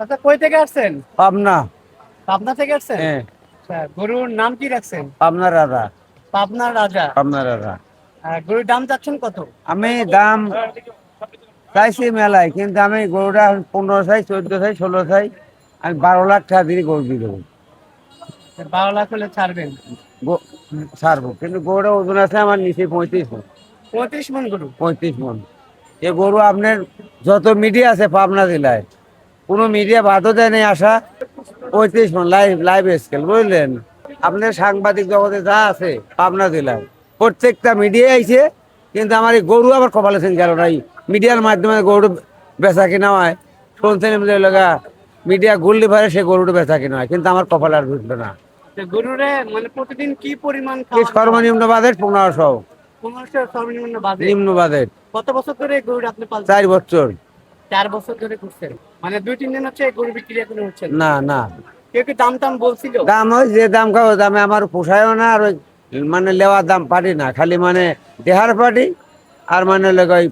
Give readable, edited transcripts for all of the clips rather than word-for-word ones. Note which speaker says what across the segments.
Speaker 1: আচ্ছা, কই থেকে আসছেন?
Speaker 2: পাবনা।
Speaker 1: পাবনা থেকে আসছেন?
Speaker 2: হ্যাঁ।
Speaker 1: আচ্ছা, গরুর নাম কি রাখছেন?
Speaker 2: পাবনা রাজা।
Speaker 1: পাবনার রাজা।
Speaker 2: পাবনা রাজা।
Speaker 1: গরুর দাম চাচ্ছেন কত?
Speaker 2: আমি দাম চাইছি মেলায়, কিন্তু আমি গরুটা 15 চাই, 14 চাই, 16 চাই। আমি 12 লাখ টাকা দিয়ে গরু দিয়ে দেবো।
Speaker 1: 12 লাখ হলে ছাড়বেন?
Speaker 2: গো- ছাড়বো, কিন্তু গরুটা ওজন আছে আমার নিচে 35 মন।
Speaker 1: 35 মন গরু?
Speaker 2: 35 মন। এ গরু আপনার যত মিডিয়া আছে পাবনা জেলায়, কোনো মিডিয়া বাদও দেয় নাই আসা। 35 মন লাইভ লাইভ স্কেল, বুঝলেন? আপনার সাংবাদিক জগতে যা আছে পাবনা জেলায় প্রত্যেকটা মিডিয়া আইছে, কিন্তু আমার এই গরু আবার কপালে সেন গেল নাই। মিডিয়ার মাধ্যমে গরু বেচা কিনা হয়, শুনছেন লগা মিডিয়া গুল্লি ভরে সে গরুটা বেচা কিনা হয়, কিন্তু আমার কপালে আর বুঝলো না।
Speaker 1: গরুরে মানে প্রতিদিন কি পরিমাণ
Speaker 2: কি
Speaker 1: খাওয়ানো হয়?
Speaker 2: সর্বনিম্ন বাজেট 1500।
Speaker 1: 1500 সর্বনিম্ন বাজে?
Speaker 2: নিম্ন বাজেট।
Speaker 1: কত বছর ধরে এই গরুটা আপনি পালছেন?
Speaker 2: 4 বছর।
Speaker 1: 4 বছর ধরে করছেন? মানে 2-3 দিন হচ্ছে এই গরু বিক্রি এখনো হচ্ছে না?
Speaker 2: না না,
Speaker 1: কেউ কি দাম টাম বলছিল?
Speaker 2: দাম ওই যে দাম খাবো দামে আমার পোষায়ও না। আর ওই মানে লেওয়ার দাম পারি না, খালি মানে দেহার পাটি। আর মানে লোক ওই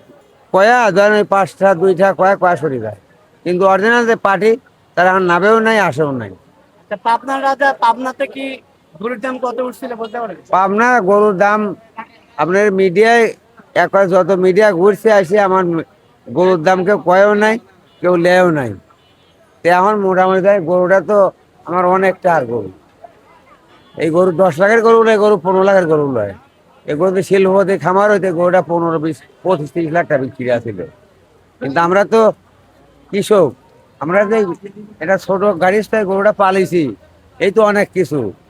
Speaker 2: কয়া ধরেন ওই 5টা 2টা কয়া কয়া সরি যায়, কিন্তু অরিজিনাল যে পাটি তারা আমার নাবেও নাই, আসেও নাই।
Speaker 1: তা পাবনার রাজা, পাবনাতে কি গরুর দাম কত উঠছিল বলতে পারেন?
Speaker 2: পাবনা গরুর দাম আপনার মিডিয়ায় একবার যত মিডিয়া ঘুরছে আসে আমার গরুর দাম কেউ কয়েও নাই, কেউ লেও নাই। তে আমার মোটামুটি তাই গরুটা তো আমার অনেকটা। আর গরু এই গরু 10 লাখের গরু নয়, গরু 15 লাখের গরু নয়। এই গরুতে শিল্পতে খামার হইতে গরুটা 15, 20, 25, 30 লাখ টাকা বিক্রি আছিল। কিন্তু আমরা তো কৃষক, আমরা যে এটা ছোট গাড়ির গরুটা পালিছি, এই তো অনেক কিছু।